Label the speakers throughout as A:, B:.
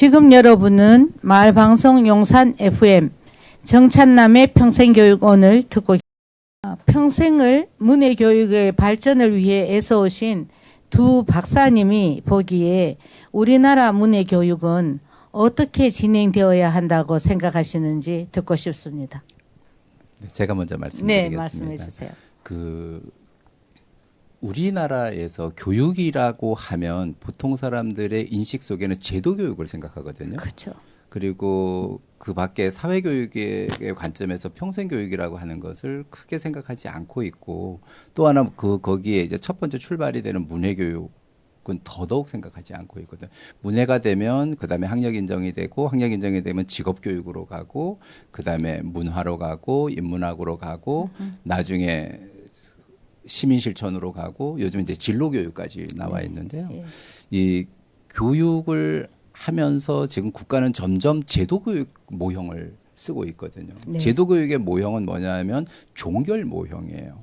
A: 지금 여러분은 마을방송 용산 FM 정찬남의 평생교육원을 듣고 평생을 문해교육의 발전을 위해 애써오신 두 박사님이 보기에 우리나라 문해교육은 어떻게 진행되어야 한다고 생각하시는지 듣고 싶습니다.
B: 제가 먼저 말씀드리겠습니다.
A: 네, 말씀해 주세요.
B: 우리나라에서 교육이라고 하면 보통 사람들의 인식 속에는 제도 교육을 생각하거든요.
A: 그렇죠.
B: 그리고 그 밖에 사회교육의 관점에서 평생교육이라고 하는 것을 크게 생각하지 않고 있고, 또 하나 거기에 이제 첫 번째 출발이 되는 문해교육은 더더욱 생각하지 않고 있거든. 문해가 되면 그다음에 학력 인정이 되고, 학력 인정이 되면 직업 교육으로 가고, 그다음에 문화로 가고, 인문학으로 가고, 나중에 시민 실천으로 가고, 요즘 이제 진로 교육까지 나와 있는데요. 이 교육을 하면서 지금 국가는 점점 제도교육 모형을 쓰고 있거든요.
A: 네.
B: 제도교육의 모형은 뭐냐면 종결 모형이에요.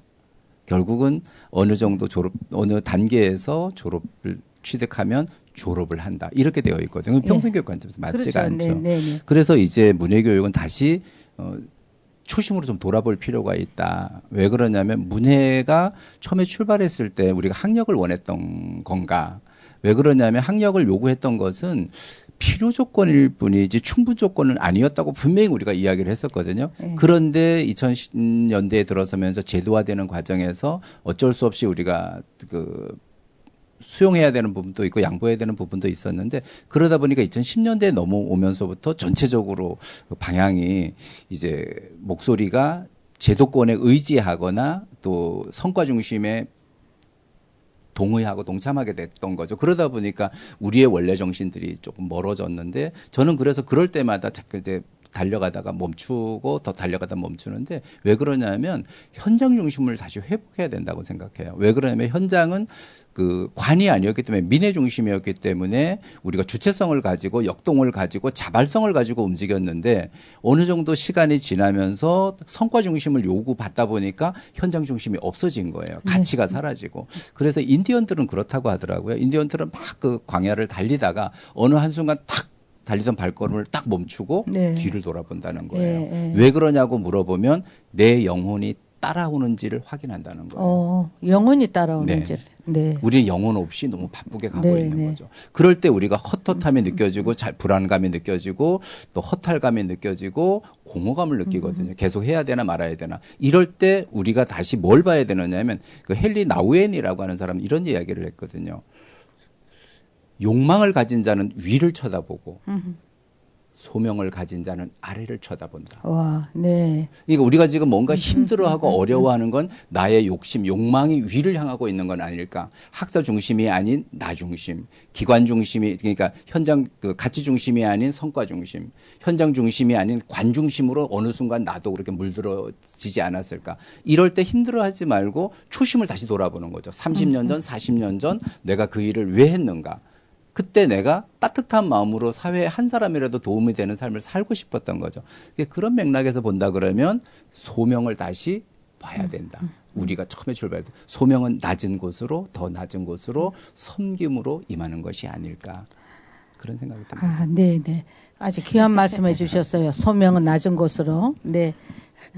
B: 결국은 어느 정도 어느 단계에서 졸업을 취득하면 졸업을 한다. 이렇게 되어 있거든요. 평생교육 관점에서 맞지가
A: 그렇죠.
B: 않죠.
A: 네.
B: 그래서 이제 문해교육은 다시 초심으로 좀 돌아볼 필요가 있다. 왜 그러냐면 문해가 처음에 출발했을 때 우리가 학력을 원했던 건가? 왜 그러냐면 학력을 요구했던 것은 필요 조건일 뿐이지 충분 조건은 아니었다고 분명히 우리가 이야기를 했었거든요. 그런데 2010년대에 들어서면서 제도화되는 과정에서 어쩔 수 없이 우리가 수용해야 되는 부분도 있고 양보해야 되는 부분도 있었는데, 그러다 보니까 2010년대에 넘어오면서부터 전체적으로 방향이 이제 목소리가 제도권에 의지하거나 또 성과 중심의 동의하고 동참하게 됐던 거죠. 그러다 보니까 우리의 원래 정신들이 조금 멀어졌는데, 저는 그래서 그럴 때마다 자꾸 이제 달려가다가 멈추고 더 달려가다 멈추는데, 왜 그러냐면 현장 중심을 다시 회복해야 된다고 생각해요. 왜 그러냐면 현장은 관이 아니었기 때문에 민의 중심이었기 때문에 우리가 주체성을 가지고 역동을 가지고 자발성을 가지고 움직였는데, 어느 정도 시간이 지나면서 성과 중심을 요구받다 보니까 현장 중심이 없어진 거예요. 가치가 사라지고. 그래서 인디언들은 그렇다고 하더라고요. 인디언들은 막 그 광야를 달리다가 어느 한순간 탁 달리던 발걸음을 딱 멈추고 뒤를 돌아본다는 거예요. 왜 그러냐고 물어보면 내 영혼이 따라오는지를 확인한다는 거예요.
A: 영혼이 따라오는지. 네.
B: 우리 영혼 없이 너무 바쁘게 가고 있는 거죠. 그럴 때 우리가 헛헛함이 느껴지고 불안감이 느껴지고 또 허탈감이 느껴지고 공허감을 느끼거든요. 계속 해야 되나 말아야 되나. 이럴 때 우리가 다시 뭘 봐야 되느냐면 헨리 나우엔이라고 하는 사람은 이런 이야기를 했거든요. 욕망을 가진 자는 위를 쳐다보고 소명을 가진 자는 아래를 쳐다본다.
A: 와, 네.
B: 그러니까 우리가 지금 뭔가 힘들어하고 어려워하는 건 나의 욕심, 욕망이 위를 향하고 있는 건 아닐까. 학사 중심이 아닌 나 중심, 기관 중심이, 그러니까 현장 가치 중심이 아닌 성과 중심, 현장 중심이 아닌 관 중심으로 어느 순간 나도 그렇게 물들어지지 않았을까. 이럴 때 힘들어하지 말고 초심을 다시 돌아보는 거죠. 30년 전, 40년 전 내가 그 일을 왜 했는가. 그때 내가 따뜻한 마음으로 사회에 한 사람이라도 도움이 되는 삶을 살고 싶었던 거죠. 그런 맥락에서 본다 그러면 소명을 다시 봐야 된다. 우리가 처음에 출발할 때 소명은 낮은 곳으로, 더 낮은 곳으로 섬김으로 임하는 것이 아닐까. 그런 생각이 듭니다.
A: 네. 아주 귀한 말씀해 주셨어요. 소명은 낮은 곳으로. 네.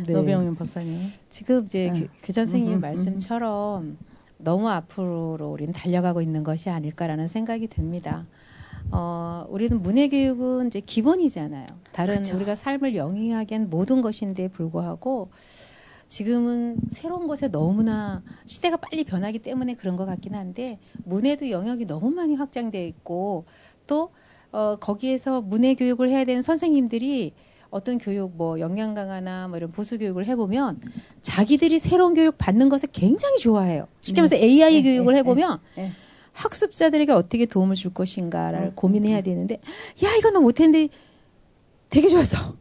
A: 노병윤 박사님.
C: 지금 이제 교장 선생님 말씀처럼 너무 앞으로 우리는 달려가고 있는 것이 아닐까라는 생각이 듭니다. 우리는 문해교육은 이제 기본이잖아요. 다른
A: 그렇죠.
C: 우리가 삶을 영위하기엔 모든 것인데 불구하고 지금은 새로운 것에 너무나 시대가 빨리 변하기 때문에 그런 것 같긴 한데, 문해도 영역이 너무 많이 확장되어 있고, 또 거기에서 문해교육을 해야 되는 선생님들이 어떤 교육, 역량 강화나 이런 보수 교육을 해보면 자기들이 새로운 교육 받는 것을 굉장히 좋아해요. 쉽게 말해서 AI 교육을 해보면 학습자들에게 어떻게 도움을 줄 것인가를 고민해야 되는데, 야, 이거 나 못했는데 되게 좋았어.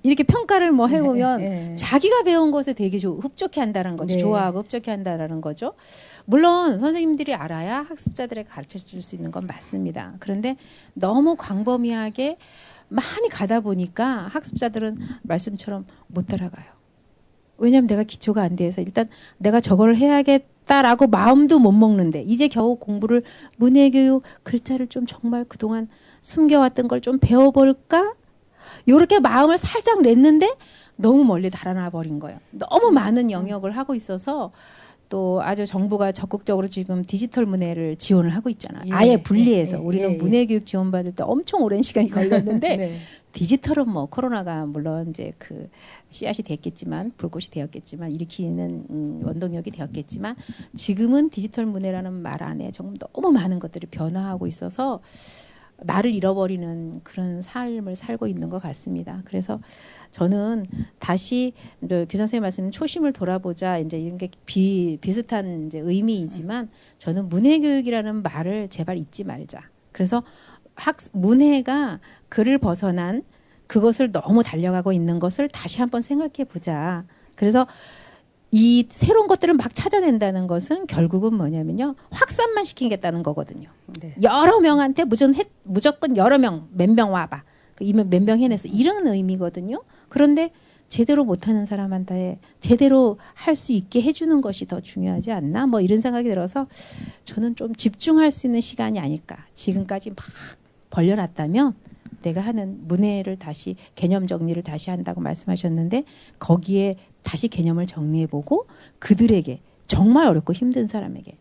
C: 이렇게 평가를 해보면 자기가 배운 것에 되게 흡족해 한다는 거죠. 좋아하고 흡족해 한다는 거죠. 물론 선생님들이 알아야 학습자들에게 가르쳐 줄 수 있는 건 맞습니다. 그런데 너무 광범위하게 많이 가다 보니까 학습자들은 말씀처럼 못 따라가요. 왜냐하면 내가 기초가 안 돼서 일단 내가 저걸 해야겠 싶다라고 마음도 못 먹는데 이제 겨우 공부를 문해교육 글자를 좀 정말 그동안 숨겨왔던 걸 좀 배워볼까? 요렇게 마음을 살짝 냈는데 너무 멀리 달아나 버린 거예요. 너무 많은 영역을 하고 있어서 또 아주 정부가 적극적으로 지금 디지털 문해를 지원을 하고 있잖아요.
A: 예,
C: 아예 분리해서
A: 예, 예,
C: 우리는
A: 예.
C: 문해교육 지원받을 때 엄청 오랜 시간이 걸렸는데
A: 네.
C: 디지털은 뭐 코로나가 물론 이제 그 씨앗이 됐겠지만 불꽃이 되었겠지만 일으키는 원동력이 되었겠지만 지금은 디지털 문해라는 말 안에 정말 너무 많은 것들이 변화하고 있어서 나를 잃어버리는 그런 삶을 살고 있는 것 같습니다. 그래서 저는 다시 교장 선생님 말씀 초심을 돌아보자 이제 이런 게 비슷한 이제 의미이지만 저는 문해교육이라는 말을 제발 잊지 말자. 그래서 문해가 글을 벗어난 그것을 너무 달려가고 있는 것을 다시 한번 생각해 보자. 그래서 이 새로운 것들을 막 찾아낸다는 것은 결국은 뭐냐면요. 확산만 시키겠다는 거거든요.
A: 네.
C: 여러 명한테 무조건 여러 명, 몇 명 와봐. 몇 명 해내서 이런 의미거든요. 그런데 제대로 못하는 사람한테 제대로 할 수 있게 해주는 것이 더 중요하지 않나? 뭐 이런 생각이 들어서 저는 좀 집중할 수 있는 시간이 아닐까. 지금까지 막 벌려놨다면 내가 하는 문해를 다시 개념 정리를 다시 한다고 말씀하셨는데 거기에 다시 개념을 정리해보고 그들에게 정말 어렵고 힘든 사람에게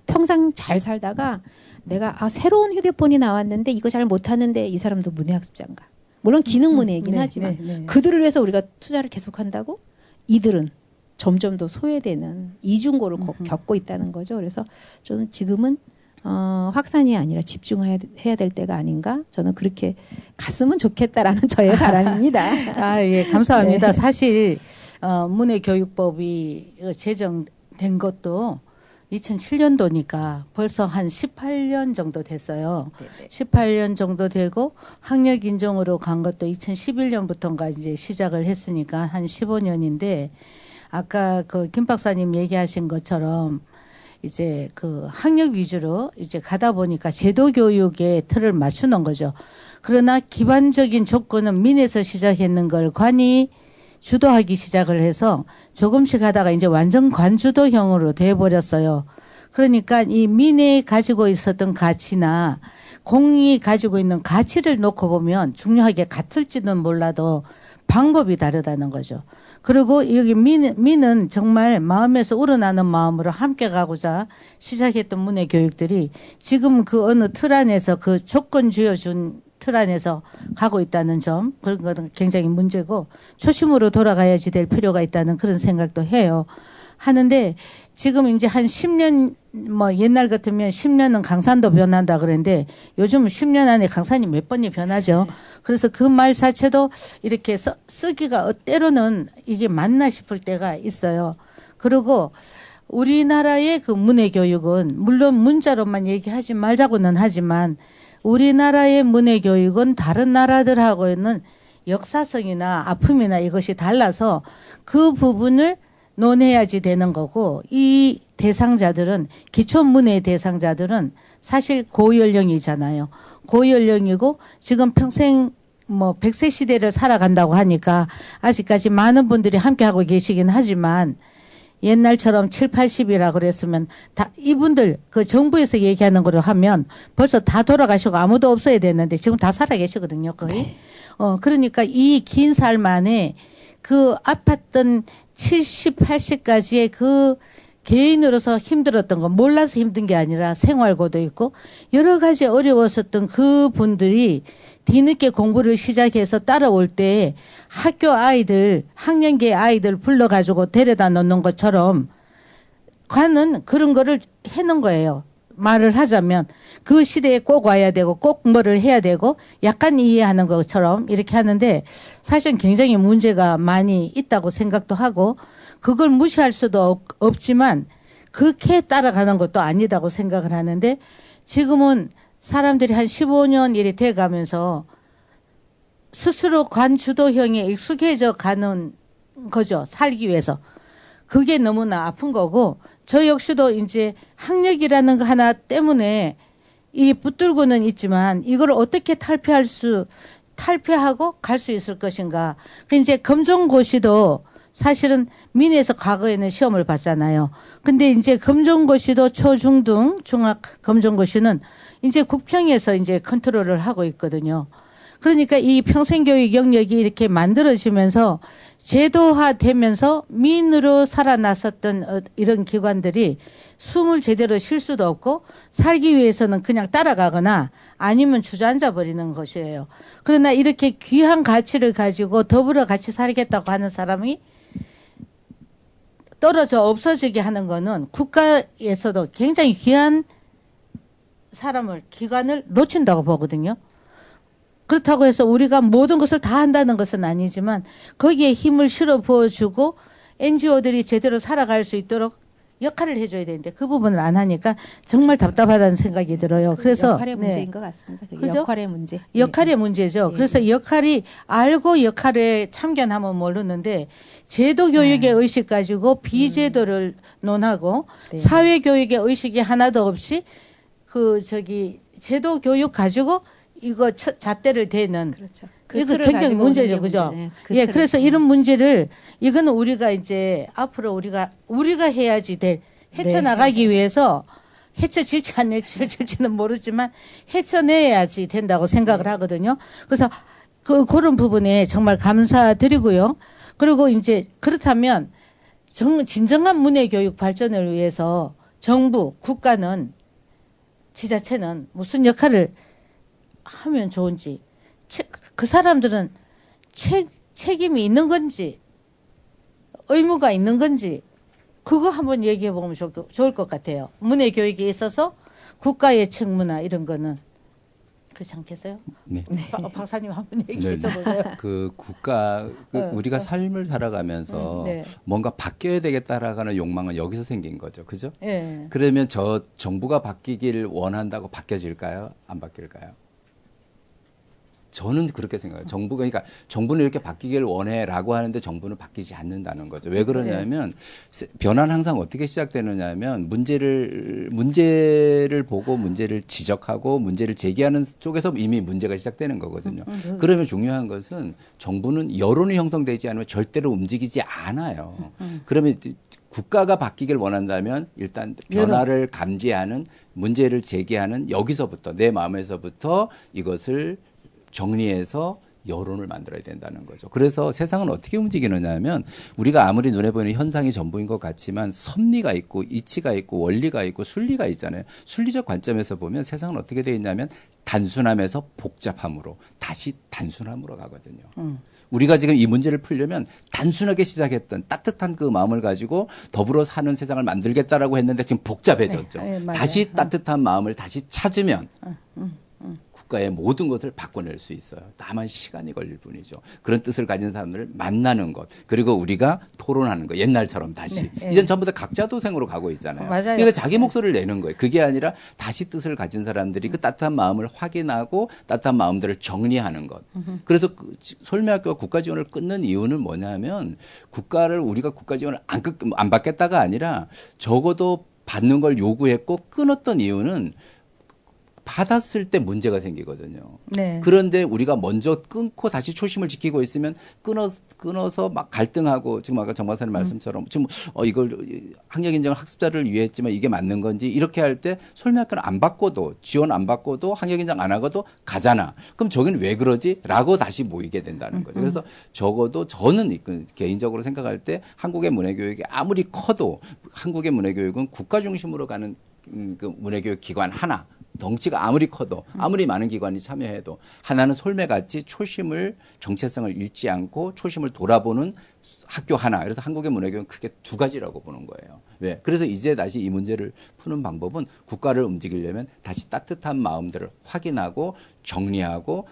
C: 평생 잘 살다가 내가 새로운 휴대폰이 나왔는데 이거 잘 못하는데 이 사람도 문해학습자인가. 물론 기능 문해이긴
A: 네,
C: 하지만
A: 네, 네.
C: 그들을 위해서 우리가 투자를 계속한다고 이들은 점점 더 소외되는 이중고를 겪고 있다는 거죠. 그래서 저는 지금은 확산이 아니라 집중해야 될 때가 아닌가? 저는 그렇게 갔으면 좋겠다라는 저의 바람입니다.
A: 아, 예, 감사합니다.
C: 네.
A: 사실 문해교육법이 제정된 것도 2007년도니까 벌써 한 18년 정도 됐어요.
C: 네네.
A: 18년 정도 되고 학력 인정으로 간 것도 2011년부터인가 이제 시작을 했으니까 한 15년인데 아까 그 김 박사님 얘기하신 것처럼 이제 그 학력 위주로 이제 가다 보니까 제도 교육의 틀을 맞추는 거죠. 그러나 기반적인 조건은 민에서 시작했는 걸 관이 주도하기 시작을 해서 조금씩 하다가 이제 완전 관주도형으로 돼버렸어요. 그러니까 이 민에 가지고 있었던 가치나 공이 가지고 있는 가치를 놓고 보면 중요하게 같을지는 몰라도 방법이 다르다는 거죠. 그리고 여기 민은 정말 마음에서 우러나는 마음으로 함께 가고자 시작했던 문해 교육들이 지금 그 어느 틀 안에서 그 조건 쥐어준 틀 안에서 가고 있다는 점, 그런 것은 굉장히 문제고 초심으로 돌아가야지 될 필요가 있다는 그런 생각도 해요. 하는데 지금 이제 한 10년 뭐 옛날 같으면 10년은 강산도 변한다 그랬는데 요즘은 10년 안에 강산이 몇 번이 변하죠. 그래서 그 말 자체도 이렇게 쓰기가 때로는 이게 맞나 싶을 때가 있어요. 그리고 우리나라의 그 문해 교육은 물론 문자로만 얘기하지 말자고는 하지만 우리나라의 문해 교육은 다른 나라들하고는 역사성이나 아픔이나 이것이 달라서 그 부분을 논해야지 되는 거고 이 대상자들은 기초문해 대상자들은 사실 고연령이잖아요. 고연령이고 지금 평생 뭐 100세 시대를 살아간다고 하니까 아직까지 많은 분들이 함께하고 계시긴 하지만 옛날처럼 7, 80이라 그랬으면 다 이분들 그 정부에서 얘기하는 거로 하면 벌써 다 돌아가시고 아무도 없어야 되는데 지금 다 살아 계시거든요, 거의. 그러니까 이 긴 삶 안에 그 아팠던 70, 80까지의 그 개인으로서 힘들었던 거 몰라서 힘든 게 아니라 생활고도 있고 여러 가지 어려웠었던 그 분들이 뒤늦게 공부를 시작해서 따라올 때 학교 아이들, 학년기 아이들 불러가지고 데려다 놓는 것처럼 관은 그런 거를 해놓은 거예요. 말을 하자면 그 시대에 꼭 와야 되고 꼭 뭐를 해야 되고 약간 이해하는 것처럼 이렇게 하는데 사실은 굉장히 문제가 많이 있다고 생각도 하고 그걸 무시할 수도 없지만 그렇게 따라가는 것도 아니다고 생각을 하는데 지금은 사람들이 한 15년 일이 돼가면서 스스로 관주도형에 익숙해져 가는 거죠. 살기 위해서. 그게 너무나 아픈 거고 저 역시도 이제 학력이라는 거 하나 때문에 이 붙들고는 있지만 이걸 어떻게 탈피하고 갈 수 있을 것인가. 그 이제 검정고시도 사실은 민에서 과거에는 시험을 봤잖아요. 근데 이제 검정고시도 초중등 중학 검정고시는 이제 국평에서 이제 컨트롤을 하고 있거든요. 그러니까 이 평생교육 영역이 이렇게 만들어지면서 제도화되면서 민으로 살아났었던 이런 기관들이 숨을 제대로 쉴 수도 없고 살기 위해서는 그냥 따라가거나 아니면 주저앉아 버리는 것이에요. 그러나 이렇게 귀한 가치를 가지고 더불어 같이 살겠다고 하는 사람이 떨어져 없어지게 하는 거는 국가에서도 굉장히 귀한 사람을, 기관을 놓친다고 보거든요. 그렇다고 해서 우리가 모든 것을 다 한다는 것은 아니지만 거기에 힘을 실어 부어주고 NGO들이 제대로 살아갈 수 있도록 역할을 해줘야 되는데 그 부분을 안 하니까 정말 답답하다는 생각이 들어요. 그래서
C: 역할의 문제인 것 같습니다. 그게
A: 그죠?
C: 역할의 문제.
A: 역할의 문제죠. 그래서 역할이 알고 역할에 참견하면 모르는데 제도 교육의 의식 가지고 비제도를 논하고 사회 교육의 의식이 하나도 없이 제도 교육 가지고 이거 잣대를 대는
C: 그렇죠.
A: 이거 굉장히 문제죠, 그죠? 예, 그래서 이런 문제를 이거는 우리가 이제 앞으로 우리가 해야지 될 헤쳐나가기 위해서 헤쳐질지 안 헤쳐질지는 모르지만 헤쳐내야지 된다고 생각을 하거든요. 그래서 그런 부분에 정말 감사드리고요. 그리고 이제 그렇다면 진정한 문해교육 발전을 위해서 정부, 국가는 지자체는 무슨 역할을 하면 좋은지, 그 사람들은 책임이 있는 건지, 의무가 있는 건지, 그거 한번 얘기해 보면 좋을 것 같아요. 문해교육에 있어서 국가의 책무나 이런 거는. 그렇지 않겠어요?
B: 네.
A: 박사님 한번 얘기해 줘보세요.
B: 그 우리가 삶을 살아가면서
A: 네.
B: 뭔가 바뀌어야 되겠다라는 욕망은 여기서 생긴 거죠. 그죠?
A: 네.
B: 그러면 정부가 바뀌길 원한다고 바뀌어질까요? 안 바뀔까요? 저는 그렇게 생각해요. 그러니까 정부는 이렇게 바뀌길 원해라고 하는데 정부는 바뀌지 않는다는 거죠. 왜 그러냐면 변화는 항상 어떻게 시작되느냐면 문제를 보고 문제를 지적하고 문제를 제기하는 쪽에서 이미 문제가 시작되는 거거든요. 그러면 중요한 것은 정부는 여론이 형성되지 않으면 절대로 움직이지 않아요. 그러면 국가가 바뀌길 원한다면 일단 변화를 감지하는 문제를 제기하는 여기서부터 내 마음에서부터 이것을 정리해서 여론을 만들어야 된다는 거죠. 그래서 세상은 어떻게 움직이느냐 하면 우리가 아무리 눈에 보이는 현상이 전부인 것 같지만 섭리가 있고 이치가 있고 원리가 있고 순리가 있잖아요. 순리적 관점에서 보면 세상은 어떻게 되어 있냐면 단순함에서 복잡함으로 다시 단순함으로 가거든요. 우리가 지금 이 문제를 풀려면 단순하게 시작했던 따뜻한 그 마음을 가지고 더불어 사는 세상을 만들겠다라고 했는데 지금 복잡해졌죠. 다시 따뜻한 마음을 다시 찾으면 국가의 모든 것을 바꿔낼 수 있어요. 다만 시간이 걸릴 뿐이죠. 그런 뜻을 가진 사람들을 만나는 것, 그리고 우리가 토론하는 것, 옛날처럼 다시. 이젠 전부 다 각자 도생으로 가고 있잖아요.
A: 맞아요.
B: 그러니까 자기 목소리를 내는 거예요. 그게 아니라 다시 뜻을 가진 사람들이 그 따뜻한 마음을 확인하고 따뜻한 마음들을 정리하는 것. 그래서 솔매학교가 국가 지원을 끊는 이유는 뭐냐면 우리가 국가 지원을 안 받겠다가 아니라 적어도 받는 걸 요구했고 끊었던 이유는 받았을 때 문제가 생기거든요.
A: 네.
B: 그런데 우리가 먼저 끊고 다시 초심을 지키고 있으면 끊어서 막 갈등하고 지금 아까 정 박사님 말씀처럼 지금 이걸 학력 인정을 학습자를 위해 했지만 이게 맞는 건지 이렇게 할 때 솔매학교는 안 받고도 지원 안 받고도 학력 인정 안 하고도 가잖아. 그럼 저기는 왜 그러지? 라고 다시 모이게 된다는 거죠. 그래서 적어도 저는 개인적으로 생각할 때 한국의 문해교육이 아무리 커도 한국의 문해교육은 국가 중심으로 가는 그 문해교육 기관 하나 덩치가 아무리 커도 아무리 많은 기관이 참여해도 하나는 솔매같이 초심을 정체성을 잃지 않고 초심을 돌아보는 학교 하나. 그래서 한국의 문해교육은 크게 두 가지라고 보는 거예요. 왜? 그래서 이제 다시 이 문제를 푸는 방법은 국가를 움직이려면 다시 따뜻한 마음들을 확인하고 정리하고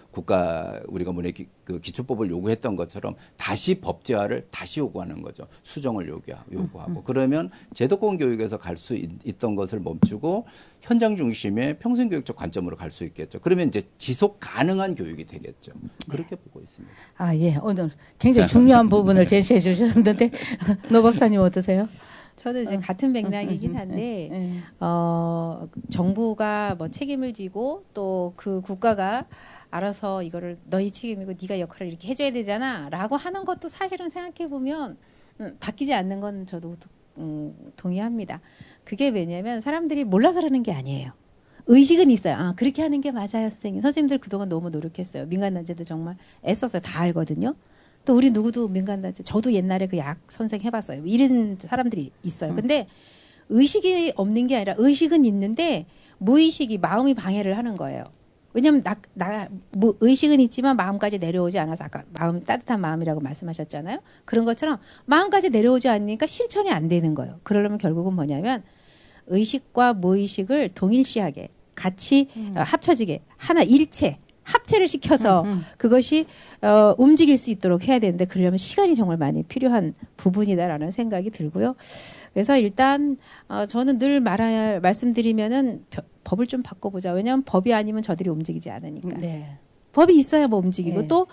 B: 우리가 그 기초법을 요구했던 것처럼 다시 법제화를 다시 요구하는 거죠. 수정을 요구하고. 그러면 제도권 교육에서 갈 수 있던 것을 멈추고 현장 중심의 평생교육적 관점으로 갈 수 있겠죠. 그러면 이제 지속 가능한 교육이 되겠죠. 그렇게 보고 있습니다.
A: 아, 예. 오늘 굉장히 중요한 부분을 제시해 주셨는데 노 박사님 어떠세요?
C: 저도 이제 같은 맥락이긴 한데 정부가 뭐 책임을 지고 또 그 국가가 알아서 이거를 너희 책임이고 네가 역할을 이렇게 해줘야 되잖아라고 하는 것도 사실은 생각해 보면 바뀌지 않는 건 저도 동의합니다. 그게 왜냐면 사람들이 몰라서 그러는 게 아니에요. 의식은 있어요. 아, 그렇게 하는 게 맞아요, 선생님. 선생님들 그동안 너무 노력했어요. 민간단체도 정말 애썼어요. 다 알거든요. 또 우리 누구도 민간단체, 저도 옛날에 그 약 선생 해봤어요. 이런 사람들이 있어요. 근데 의식이 없는 게 아니라 의식은 있는데 무의식이 마음이 방해를 하는 거예요. 왜냐면 뭐 의식은 있지만 마음까지 내려오지 않아서 아까 마음 따뜻한 마음이라고 말씀하셨잖아요. 그런 것처럼 마음까지 내려오지 않으니까 실천이 안 되는 거예요. 그러려면 결국은 뭐냐면 의식과 무의식을 동일시하게 같이 합쳐지게 하나 일체 합체를 시켜서 그것이 움직일 수 있도록 해야 되는데 그러려면 시간이 정말 많이 필요한 부분이다라는 생각이 들고요. 그래서 일단 저는 늘 말씀드리면은 법을 좀 바꿔보자. 왜냐하면 법이 아니면 저들이 움직이지 않으니까.
A: 네.
C: 법이 있어야 뭐 움직이고
A: 네.
C: 또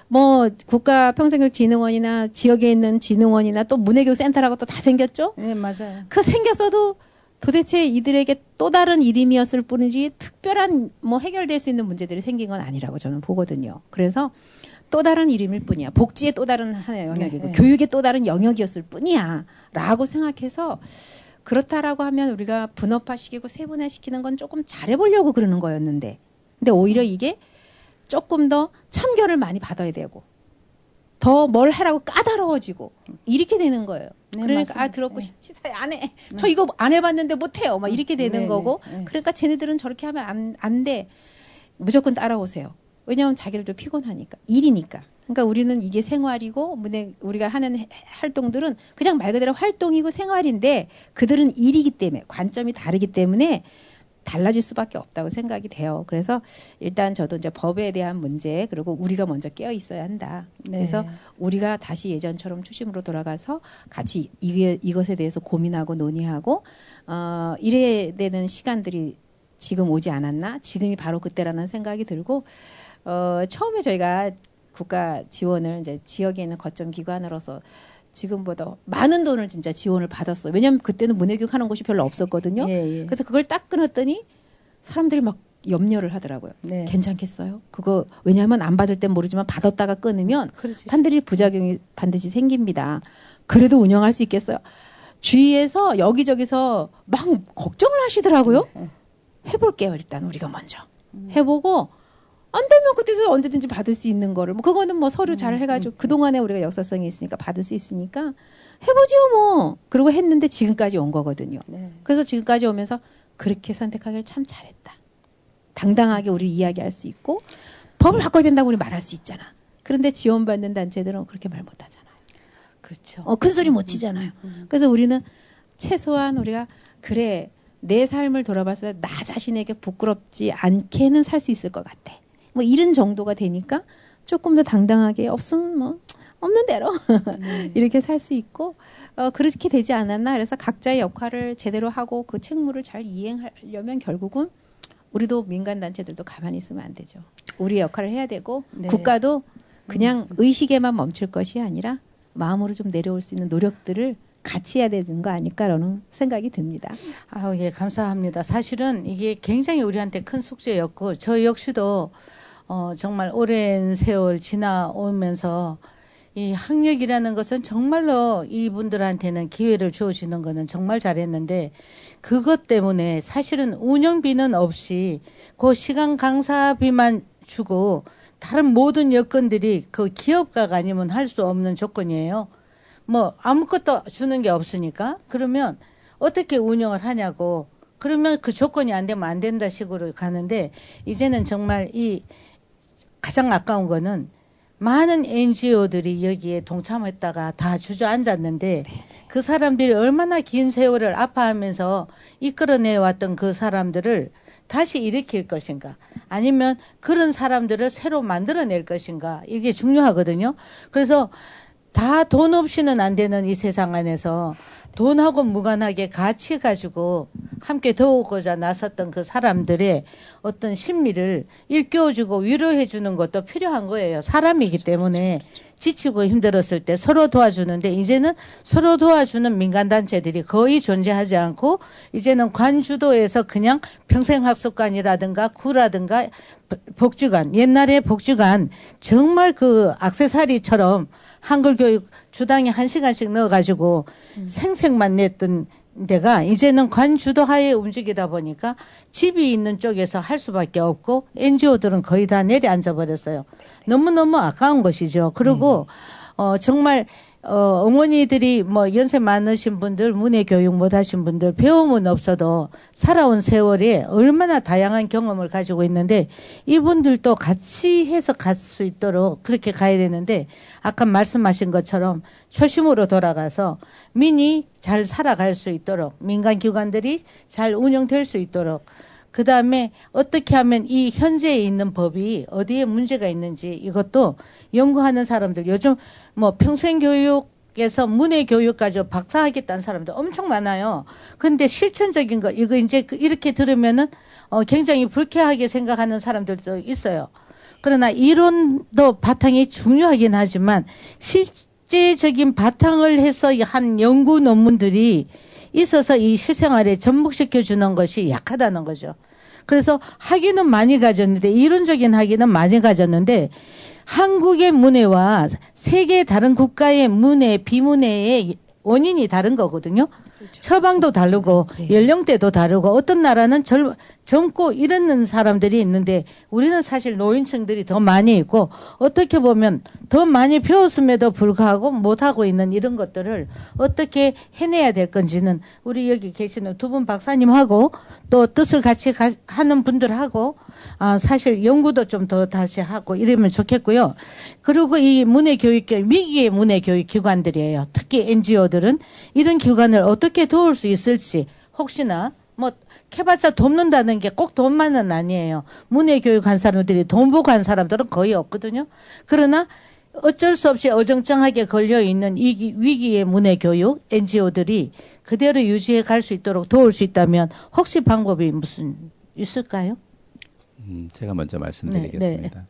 C: 뭐 국가평생교육진흥원이나 지역에 있는 진흥원이나 또 문해교육센터라고 또 다 생겼죠.
A: 네, 맞아요.
C: 그 생겼어도 도대체 이들에게 또 다른 이름이었을 뿐이지 특별한 뭐 해결될 수 있는 문제들이 생긴 건 아니라고 저는 보거든요. 그래서 또 다른 이름일 뿐이야. 복지의 또 다른 하나의 영역이고
A: 네.
C: 교육의 또 다른 영역이었을 뿐이야. 라고 생각해서 그렇다라고 하면 우리가 분업화시키고 세분화시키는 건 조금 잘해보려고 그러는 거였는데 근데 오히려 이게 조금 더 참견을 많이 받아야 되고 더 뭘 하라고 까다로워지고 이렇게 되는 거예요.
A: 네,
C: 그러니까
A: 맞습니다.
C: 아 들었고
A: 네.
C: 치사해 안 해. 저 이거 안 해봤는데 못해요. 막 이렇게 되는
A: 네,
C: 거고
A: 네, 네.
C: 그러니까 쟤네들은 저렇게 하면 안 돼. 무조건 따라오세요. 왜냐하면 자기들도 피곤하니까 일이니까. 그러니까 우리는 이게 생활이고 우리가 하는 활동들은 그냥 말 그대로 활동이고 생활인데 그들은 일이기 때문에 관점이 다르기 때문에 달라질 수밖에 없다고 생각이 돼요. 그래서 일단 저도 이제 법에 대한 문제 그리고 우리가 먼저 깨어 있어야 한다.
A: 네.
C: 그래서 우리가 다시 예전처럼 초심으로 돌아가서 같이 이것에 대해서 고민하고 논의하고 이래야 되는 시간들이 지금 오지 않았나? 지금이 바로 그때라는 생각이 들고 처음에 저희가 국가 지원을 이제 지역에 있는 거점 기관으로서 지금보다 많은 돈을 진짜 지원을 받았어요. 왜냐하면 그때는 문해교육 하는 곳이 별로 없었거든요.
A: 예, 예.
C: 그래서 그걸 딱 끊었더니 사람들이 막 염려를 하더라고요.
A: 네.
C: 괜찮겠어요? 그거 왜냐하면 안 받을 땐 모르지만 받았다가 끊으면
A: 그럴 수
C: 판들이 부작용이 반드시 생깁니다. 그래도 운영할 수 있겠어요? 주위에서 여기저기서 막 걱정을 하시더라고요. 해볼게요. 일단 우리가 먼저 해보고 안 되면 그때서 언제든지 받을 수 있는 거를 뭐 그거는 뭐 서류 잘 해가지고 그 동안에 우리가 역사성이 있으니까 받을 수 있으니까 해보지요 뭐. 그리고 했는데 지금까지 온 거거든요.
A: 네.
C: 그래서 지금까지 오면서 그렇게 선택하기를 참 잘했다. 당당하게 우리 이야기할 수 있고 법을 바꿔야 된다고 우리 말할 수 있잖아. 그런데 지원받는 단체들은 그렇게 말 못하잖아요.
A: 그렇죠.
C: 큰 소리 못 치잖아요. 그래서 우리는 최소한 우리가 그래 내 삶을 돌아봤을 때 나 자신에게 부끄럽지 않게는 살 수 있을 것 같아. 뭐 이런 정도가 되니까 조금 더 당당하게 없으면 뭐 없는 대로 이렇게 살 수 있고 그렇게 되지 않았나. 그래서 각자의 역할을 제대로 하고 그 책무를 잘 이행하려면 결국은 우리도 민간단체들도 가만히 있으면 안 되죠. 우리의 역할을 해야 되고
A: 네.
C: 국가도 그냥 의식에만 멈출 것이 아니라 마음으로 좀 내려올 수 있는 노력들을 같이 해야 되는 거 아닐까라는 생각이 듭니다.
A: 아우, 예, 감사합니다. 사실은 이게 굉장히 우리한테 큰 숙제였고, 저 역시도, 정말 오랜 세월 지나오면서 이 학력이라는 것은 정말로 이분들한테는 기회를 주어주는 거는 정말 잘했는데, 그것 때문에 사실은 운영비는 없이 그 시간 강사비만 주고, 다른 모든 여건들이 그 기업가가 아니면 할 수 없는 조건이에요. 뭐 아무것도 주는 게 없으니까 그러면 어떻게 운영을 하냐고 그러면 그 조건이 안 되면 안 된다 식으로 가는데 이제는 정말 이 가장 아까운 거는 많은 NGO들이 여기에 동참했다가 다 주저앉았는데 그 사람들이 얼마나 긴 세월을 아파하면서 이끌어내 왔던 그 사람들을 다시 일으킬 것인가 아니면 그런 사람들을 새로 만들어낼 것인가 이게 중요하거든요. 그래서 다 돈 없이는 안 되는 이 세상 안에서 돈하고 무관하게 같이 가지고 함께 도우고자 나섰던 그 사람들의 어떤 심리를 일깨워주고 위로해주는 것도 필요한 거예요. 사람이기 때문에 지치고 힘들었을 때 서로 도와주는데 이제는 서로 도와주는 민간단체들이 거의 존재하지 않고 이제는 관주도에서 그냥 평생학습관이라든가 구라든가 복지관, 옛날에 복지관 정말 그 액세서리처럼 한글 교육 주당에 1시간씩 넣어가지고 생색만 냈던 데가 이제는 관주도 하에 움직이다 보니까 집이 있는 쪽에서 할 수밖에 없고 NGO들은 거의 다 내려앉아 버렸어요. 너무너무 아까운 것이죠. 그리고 정말 어머니들이 뭐 연세 많으신 분들, 문예 교육 못 하신 분들, 배움은 없어도 살아온 세월에 얼마나 다양한 경험을 가지고 있는데 이분들도 같이 해서 갈 수 있도록 그렇게 가야 되는데 아까 말씀하신 것처럼 초심으로 돌아가서 민이 잘 살아갈 수 있도록 민간 기관들이 잘 운영될 수 있도록 그 다음에 어떻게 하면 이 현재에 있는 법이 어디에 문제가 있는지 이것도 연구하는 사람들 요즘 뭐 평생교육에서 문예교육까지 박사하겠다는 사람들 엄청 많아요. 그런데 실천적인 거 이거 이제 이렇게 들으면은 굉장히 불쾌하게 생각하는 사람들도 있어요. 그러나 이론도 바탕이 중요하긴 하지만 실제적인 바탕을 해서 한 연구 논문들이 있어서 이 실생활에 접목시켜 주는 것이 약하다는 거죠. 그래서 학위는 많이 가졌는데 이론적인 학위는 많이 가졌는데 한국의 문예와 세계 다른 국가의 문예, 비문예의 원인이 다른 거거든요. 그렇죠. 처방도 다르고 네. 연령대도 다르고 어떤 나라는 젊고 이러는 사람들이 있는데 우리는 사실 노인층들이 더 많이 있고 어떻게 보면 더 많이 배웠음에도 불구하고 못하고 있는 이런 것들을 어떻게 해내야 될 건지는 우리 여기 계시는 두 분 박사님하고 또 뜻을 같이 하는 분들하고 사실 연구도 좀 더 다시 하고 이러면 좋겠고요. 그리고 이 문예교육, 위기의 문예교육 기관들이에요. 특히 NGO들은 이런 기관을 어떻게 도울 수 있을지 혹시나 뭐 해봤자 돕는다는 게 꼭 돈만은 아니에요. 문예교육한 사람들이 돈 보고 한 사람들은 거의 없거든요. 그러나 어쩔 수 없이 어정쩡하게 걸려있는 이 위기의 문예교육 NGO들이 그대로 유지해 갈 수 있도록 도울 수 있다면 혹시 방법이 무슨 있을까요?
B: 제가 먼저 말씀드리겠습니다. 네.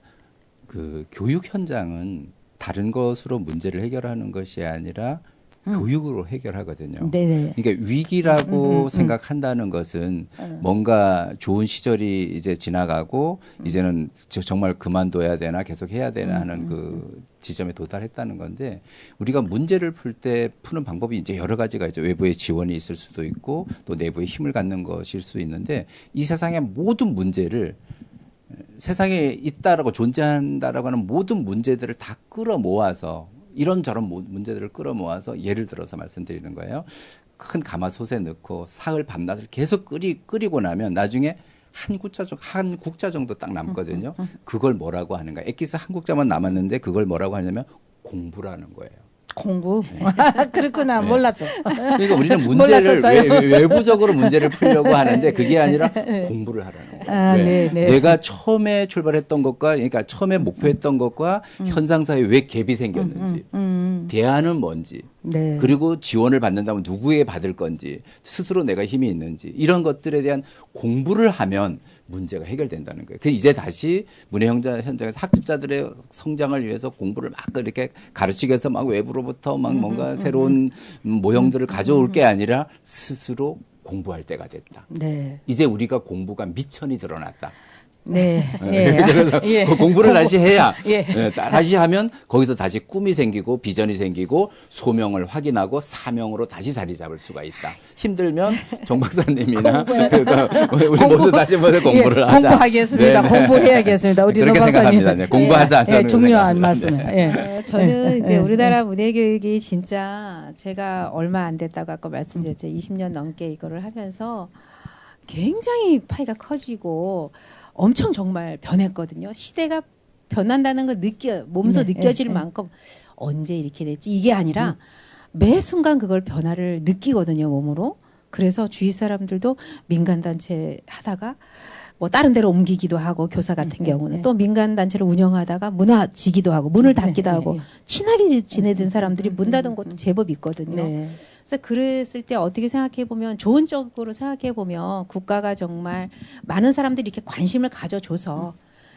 B: 그 교육 현장은 다른 것으로 문제를 해결하는 것이 아니라 교육으로 해결하거든요. 네네. 그러니까 위기라고 생각한다는 것은 뭔가 좋은 시절이 이제 지나가고 이제는 정말 그만둬야 되나 계속 해야 되나 하는 그 지점에 도달했다는 건데 우리가 문제를 풀 때 푸는 방법이 이제 여러 가지가 있죠. 외부의 지원이 있을 수도 있고 또 내부의 힘을 갖는 것일 수 있는데 이 세상의 모든 문제를 세상에 있다라고 존재한다라고 하는 모든 문제들을 다 끌어모아서 이런저런 문제들을 끌어모아서 예를 들어서 말씀드리는 거예요. 큰 가마솥에 넣고 사흘 밤낮을 계속 끓이고 나면 나중에 한 국자 정도 딱 남거든요. 그걸 뭐라고 하는가. 엑기스 한 국자만 남았는데 그걸 뭐라고 하냐면 공부라는 거예요.
A: 공부? 네. 그렇구나. 네. 몰랐어.
B: 그러니까 우리는 문제를 외부적으로 문제를 풀려고 하는데 그게 아니라 공부를 하라는 거예요. 네. 네. 내가 처음에 출발했던 것과 그러니까 처음에 목표했던 것과 현상사에 왜 갭이 생겼는지 대안은 뭔지 네. 그리고 지원을 받는다면 누구에 받을 건지 스스로 내가 힘이 있는지 이런 것들에 대한 공부를 하면 문제가 해결된다는 거예요. 이제 다시 문예 현장에서 학습자들의 성장을 위해서 공부를 막 이렇게 가르치기 위해서 막 외부로부터 막 뭔가 새로운 모형들을 가져올 게 아니라 스스로 공부할 때가 됐다. 네. 이제 우리가 공부가 미천이 드러났다.
A: 네.
B: 예. 그래서 예. 공부를 다시 해야 예. 다시 하면 거기서 다시 꿈이 생기고 비전이 생기고 소명을 확인하고 사명으로 다시 자리 잡을 수가 있다. 힘들면 정 박사님이나 우리 모두 다시 모두 공부를 하자.
A: 공부하겠습니다. 네네. 공부해야겠습니다. 우리
B: 그렇게 생각합니다. 네. 공부하자.
A: 예. 중요한 말씀.
C: 예. 저는 이제 우리나라 문예교육이 진짜 제가 얼마 안 됐다고 아까 말씀드렸죠. 20년 넘게 이거를 하면서 굉장히 파이가 커지고 엄청 정말 변했거든요. 시대가 변한다는 걸 몸소 느껴질 만큼 언제 이렇게 됐지? 이게 아니라 매 순간 그걸 변화를 느끼거든요, 몸으로. 그래서 주위 사람들도 민간단체 하다가 뭐 다른 데로 옮기기도 하고 교사 같은 경우는 또 민간단체를 운영하다가 무너지기도 하고 문을 닫기도 하고 친하게 지내던 사람들이 문 닫은 것도 제법 있거든요. 그래서 그랬을 때 어떻게 생각해 보면 좋은 쪽으로 생각해 보면 국가가 정말 많은 사람들이 이렇게 관심을 가져줘서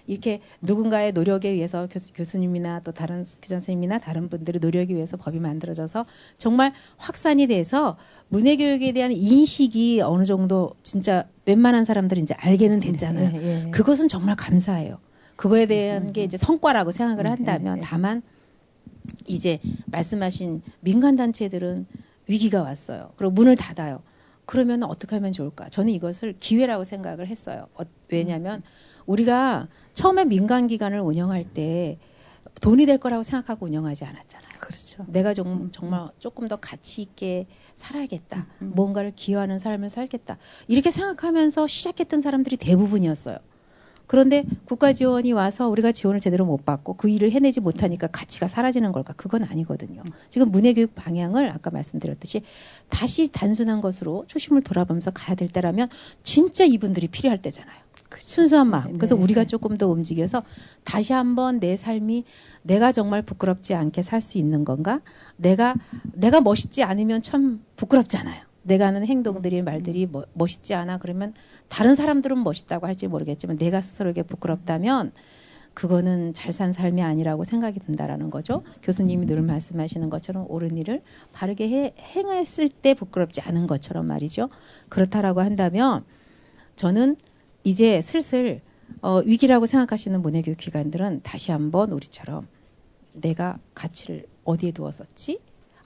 C: 이렇게 누군가의 노력에 의해서 교수님이나 또 다른 교장 선생님이나 다른 분들의 노력에 의해서 법이 만들어져서 정말 확산이 돼서 문해교육에 대한 인식이 어느 정도 진짜 웬만한 사람들이 이제 알게는 됐잖아요.
A: 예.
C: 그것은 정말 감사해요. 그거에 대한 게 이제 성과라고 생각을 한다면 다만 이제 말씀하신 민간단체들은 위기가 왔어요. 그리고 문을 닫아요. 그러면 어떻게 하면 좋을까? 저는 이것을 기회라고 생각을 했어요. 왜냐하면 우리가 처음에 민간기관을 운영할 때 돈이 될 거라고 생각하고 운영하지 않았잖아요.
A: 그렇죠.
C: 내가 정말 조금 더 가치 있게 살아야겠다. 뭔가를 기여하는 삶을 살겠다. 이렇게 생각하면서 시작했던 사람들이 대부분이었어요. 그런데 국가 지원이 와서 우리가 지원을 제대로 못 받고 그 일을 해내지 못하니까 가치가 사라지는 걸까? 그건 아니거든요. 지금 문해교육 방향을 아까 말씀드렸듯이 다시 단순한 것으로 초심을 돌아보면서 가야 될 때라면 진짜 이분들이 필요할 때잖아요. 순수한 마음. 그래서 우리가 조금 더 움직여서 다시 한번 내 삶이 내가 정말 부끄럽지 않게 살 수 있는 건가? 내가 멋있지 않으면 참 부끄럽잖아요. 내가 하는 행동들이 말들이 멋있지 않아 그러면 다른 사람들은 멋있다고 할지 모르겠지만 내가 스스로에게 부끄럽다면 그거는 잘 산 삶이 아니라고 생각이 든다라는 거죠. 교수님이 늘 말씀하시는 것처럼 옳은 일을 바르게 행했을 때 부끄럽지 않은 것처럼 말이죠. 그렇다라고 한다면 저는 이제 슬슬 위기라고 생각하시는 문해교육 기관들은 다시 한번 우리처럼 내가 가치를 어디에 두었었지?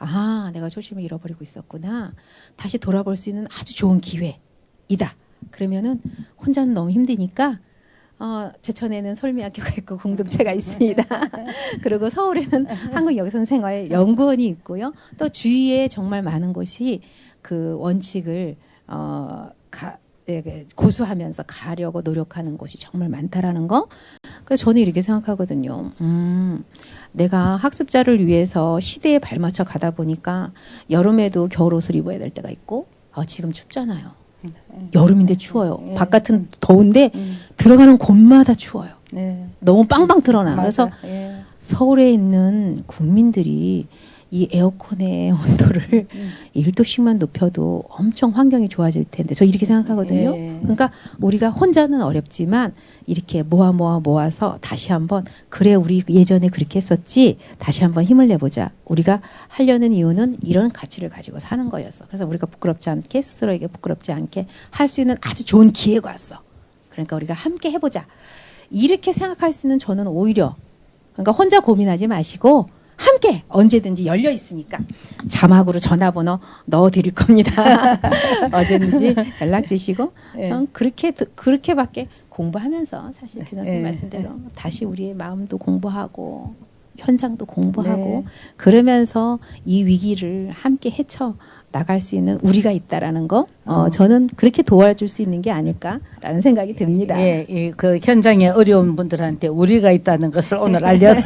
C: 아, 내가 초심을 잃어버리고 있었구나. 다시 돌아볼 수 있는 아주 좋은 기회이다. 그러면은 혼자는 너무 힘드니까 제천에는 솔미학교가 있고 공동체가 있습니다. 그리고 서울에는 한국여성생활연구원이 있고요. 또 주위에 정말 많은 곳이 그 원칙을 고수하면서 가려고 노력하는 곳이 정말 많다라는 거. 그래서 저는 이렇게 생각하거든요. 내가 학습자를 위해서 시대에 발맞춰 가다 보니까 여름에도 겨울 옷을 입어야 될 때가 있고 지금 춥잖아요. 여름인데 추워요. 바깥은 더운데 들어가는 곳마다 추워요. 너무 빵빵 드러나. 그래서 서울에 있는 국민들이 이 에어컨의 온도를 1도씩만 높여도 엄청 환경이 좋아질 텐데 저 이렇게 생각하거든요. 그러니까 우리가 혼자는 어렵지만 이렇게 모아서 다시 한번 그래 우리 예전에 그렇게 했었지 다시 한번 힘을 내보자. 우리가 하려는 이유는 이런 가치를 가지고 사는 거였어. 그래서 우리가 부끄럽지 않게 스스로에게 부끄럽지 않게 할 수 있는 아주 좋은 기회가 왔어. 그러니까 우리가 함께 해보자. 이렇게 생각할 수 있는 저는 오히려 그러니까 혼자 고민하지 마시고 함께 언제든지 열려 있으니까 자막으로 전화번호 넣어드릴 겁니다. 언제든지 연락 주시고 전 그렇게밖에 공부하면서 사실 교장선생님 말씀대로 다시 우리의 마음도 공부하고 현장도 공부하고 그러면서 이 위기를 함께 헤쳐 나갈 수 있는 우리가 있다라는 거 저는 그렇게 도와줄 수 있는 게 아닐까라는 생각이 듭니다.
A: 그 현장에 어려운 분들한테 우리가 있다는 것을 오늘 알려서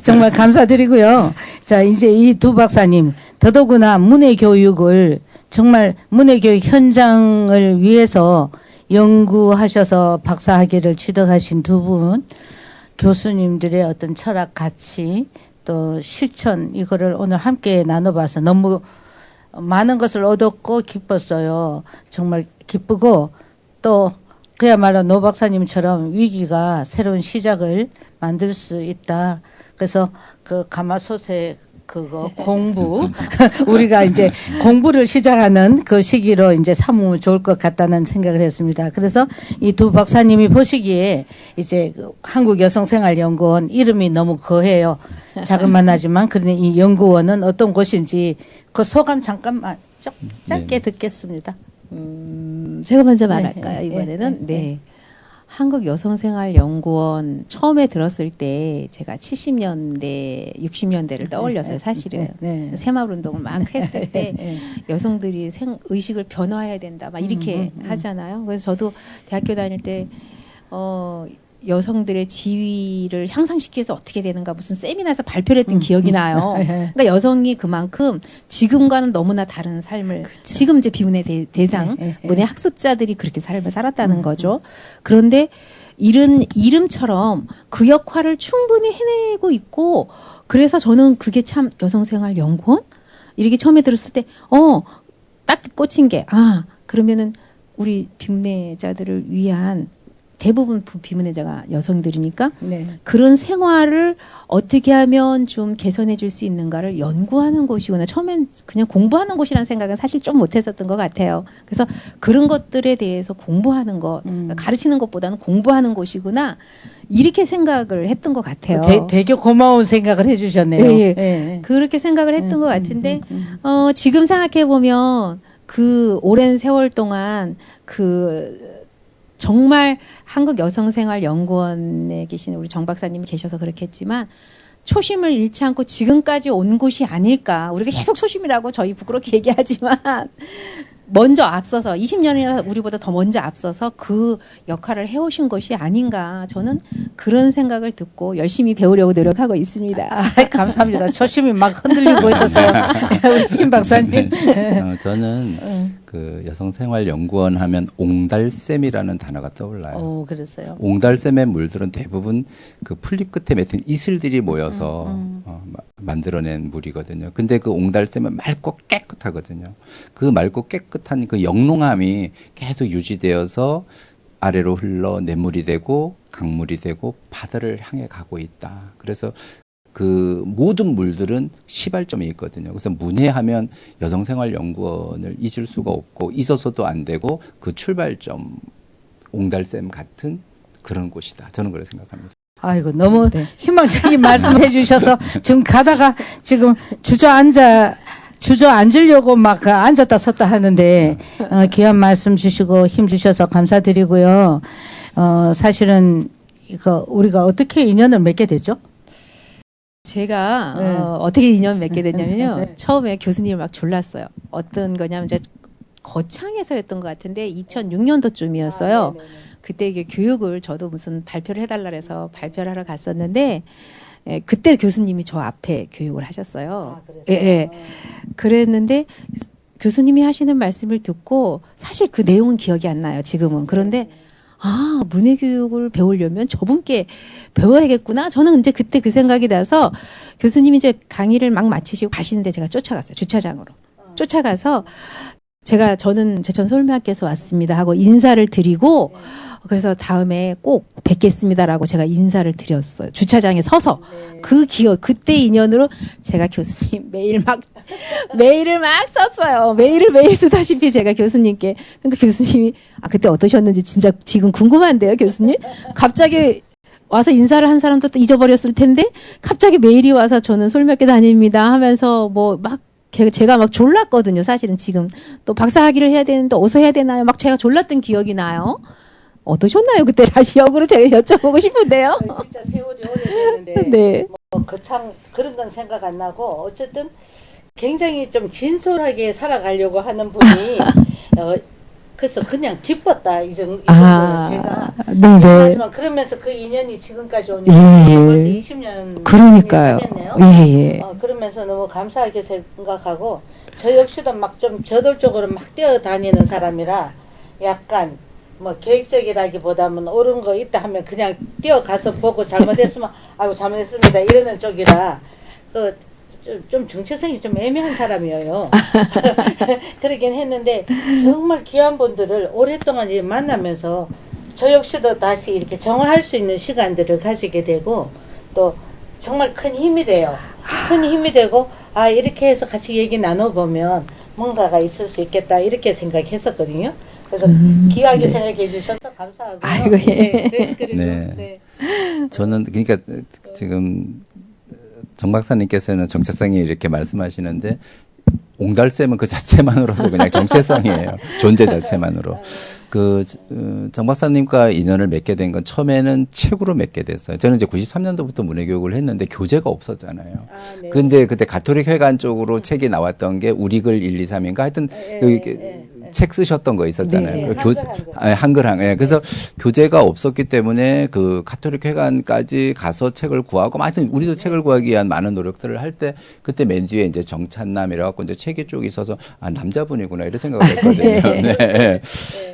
A: 정말 감사드리고요. 자, 이제 이 두 박사님 더더구나 문해교육을 정말 문해교육 현장을 위해서 연구하셔서 박사학위를 취득하신 두 분 교수님들의 어떤 철학 가치 또 실천 이거를 오늘 함께 나눠봐서 너무 많은 것을 얻었고 기뻤어요. 정말 기쁘고 또 그야말로 노 박사님처럼 위기가 새로운 시작을 만들 수 있다. 그래서 그 가마솥에 그거 공부 우리가 이제 공부를 시작하는 그 시기로 이제 삼으면 좋을 것 같다는 생각을 했습니다. 그래서 이 두 박사님이 보시기에 이제 그 한국여성생활연구원 이름이 너무 거해요. 자그만 하지만 그런데 이 연구원은 어떤 곳인지 그 소감 잠깐만 짧게 듣겠습니다.
C: 제가 먼저 말할까요? 이번에는 한국여성생활연구원 처음에 들었을 때 제가 70년대, 60년대를 떠올렸어요. 사실은 새마을운동을 막 했을 때 여성들이 의식을 변화해야 된다, 막 이렇게 하잖아요. 그래서 저도 대학교 다닐 때 여성들의 지위를 향상시키기 위해서 어떻게 되는가 무슨 세미나에서 발표를 했던 기억이 나요. 그러니까 여성이 그만큼 지금과는 너무나 다른 삶을 지금 이제 비문의 대상 문의 학습자들이 그렇게 삶을 살았다는 거죠. 그런데 이름처럼 그 역할을 충분히 해내고 있고 그래서 저는 그게 참 여성생활연구원 이렇게 처음에 들었을 때 딱 꽂힌 게 그러면은 우리 비문의자들을 위한 대부분 비문화재가 여성들이니까
A: 네.
C: 그런 생활을 어떻게 하면 좀 개선해 줄 수 있는가를 연구하는 곳이구나. 처음엔 그냥 공부하는 곳이라는 생각은 사실 좀 못했었던 것 같아요. 그래서 그런 것들에 대해서 공부하는 것, 그러니까 가르치는 것보다는 공부하는 곳이구나. 이렇게 생각을 했던 것 같아요.
A: 되게 고마운 생각을 해주셨네요.
C: 예, 예.
A: 예.
C: 그렇게 생각을 했던 것 같은데 지금 생각해 보면 그 오랜 세월 동안 그 정말 한국여성생활연구원에 계신 우리 정 박사님이 계셔서 그렇겠지만 초심을 잃지 않고 지금까지 온 곳이 아닐까. 우리가 계속 초심이라고 저희 부끄럽게 얘기하지만 먼저 앞서서 20년이나 우리보다 더 먼저 앞서서 그 역할을 해오신 것이 아닌가. 저는 그런 생각을 듣고 열심히 배우려고 노력하고 있습니다.
A: 감사합니다. 초심이 막 흔들리고 있어서요. 우리 김 박사님.
B: 저는 그 여성생활연구원 하면 옹달샘이라는 단어가 떠올라요.
A: 오, 그랬어요.
B: 옹달샘의 물들은 대부분 그 풀잎 끝에 맺힌 이슬들이 모여서 만들어낸 물이거든요. 근데 그 옹달샘은 맑고 깨끗하거든요. 그 맑고 깨끗한 그 영롱함이 계속 유지되어서 아래로 흘러 냇물이 되고 강물이 되고 바다를 향해 가고 있다. 그래서 그 모든 물들은 시발점이 있거든요. 그래서 문해하면 여성생활연구원을 잊을 수가 없고 잊어서도 안 되고 그 출발점 옹달샘 같은 그런 곳이다. 저는 그렇게 생각합니다.
A: 아이고 너무
C: 네.
A: 희망적인 말씀해 주셔서 지금 가다가 지금 주저앉으려고 막 앉았다 섰다 하는데 귀한 말씀 주시고 힘 주셔서 감사드리고요. 사실은 이거 우리가 어떻게 인연을 맺게 됐죠?
C: 제가
A: 네.
C: 어떻게 인연 맺게 됐냐면요.
A: 네.
C: 처음에 교수님을 막 졸랐어요. 어떤 거냐면 이제 거창에서였던 것 같은데 2006년도쯤이었어요. 그때 이게 교육을 저도 무슨 발표를 해달라 해서 발표를 하러 갔었는데 그때 교수님이 저 앞에 교육을 하셨어요. 예, 예. 그랬는데 교수님이 하시는 말씀을 듣고 사실 그 내용은 기억이 안 나요. 지금은. 그런데 문해교육을 배우려면 저분께 배워야겠구나. 저는 이제 그때 그 생각이 나서 교수님이 이제 강의를 막 마치시고 가시는데 제가 쫓아갔어요. 주차장으로. 쫓아가서 저는 제천 서울대학교에서 왔습니다 하고 인사를 드리고 그래서 다음에 꼭 뵙겠습니다라고 제가 인사를 드렸어요. 주차장에 서서. 그 그때 인연으로 제가 교수님 메일을 막 썼어요. 메일을 매일 쓰다시피 제가 교수님께. 그러니까 교수님이 그때 어떠셨는지 진짜 지금 궁금한데요, 교수님? 갑자기 와서 인사를 한 사람도 또 잊어버렸을 텐데 갑자기 메일이 와서 저는 서울대학교 다닙니다 하면서 제가 막 졸랐거든요. 사실은 지금 또 박사학위를 해야 되는데 어디서 해야 되나요? 막 제가 졸랐던 기억이 나요. 어떠셨나요? 그때 다시 역으로 제가 여쭤보고 싶은데요.
A: 진짜 세월이 오래됐는데
C: 네.
A: 거창 그런 건 생각 안 나고 어쨌든 굉장히 좀 진솔하게 살아가려고 하는 분이 그래서 그냥 기뻤다 이 정도예요. 제가
C: 네네.
A: 하지만 그러면서 그 인연이 지금까지 오니까 벌써 20년
C: 그러니까요.
A: 됐네요.
C: 예.
A: 그러면서 너무 감사하게 생각하고 저 역시도 막 좀 저돌적으로 막 뛰어다니는 사람이라 약간 계획적이라기보다는 옳은 거 있다 하면 그냥 뛰어가서 보고 잘못했으면 아이고 잘못했습니다 이러는 쪽이라 좀 정체성이 좀 애매한 사람이에요. 그러긴 했는데 정말 귀한 분들을 오랫동안 만나면서 저 역시도 다시 이렇게 정화할 수 있는 시간들을 가지게 되고 또 정말 큰 힘이 돼요. 큰 힘이 되고 이렇게 해서 같이 얘기 나눠보면 뭔가가 있을 수 있겠다 이렇게 생각했었거든요. 그래서 귀하게 생각해 주셔서 감사하고요.
C: 아이고, 예.
B: 네. 저는 그러니까 지금 정 박사님께서는 정체성이 이렇게 말씀하시는데 옹달샘은 그 자체만으로도 그냥 정체성이에요. 존재 자체만으로. 정 박사님과 인연을 맺게 된 건 처음에는 책으로 맺게 됐어요. 저는 이제 93년도부터 문해교육을 했는데 교재가 없었잖아요.
A: 네.
B: 근데 그때 가톨릭 회관 쪽으로 책이 나왔던 게 우리글 1, 2, 3인가 하여튼 책 쓰셨던 거 있었잖아요.
A: 네,
B: 한글. 그래서 교재가 없었기 때문에 그 가톨릭 회관까지 가서 책을 구하고, 하여튼 우리도 책을 구하기 위한 많은 노력들을 할 때, 그때 맨 뒤에 이제 정찬남이라 갖고 이제 책이 쭉 있어서, 남자분이구나, 이런 생각을 했거든요. 네.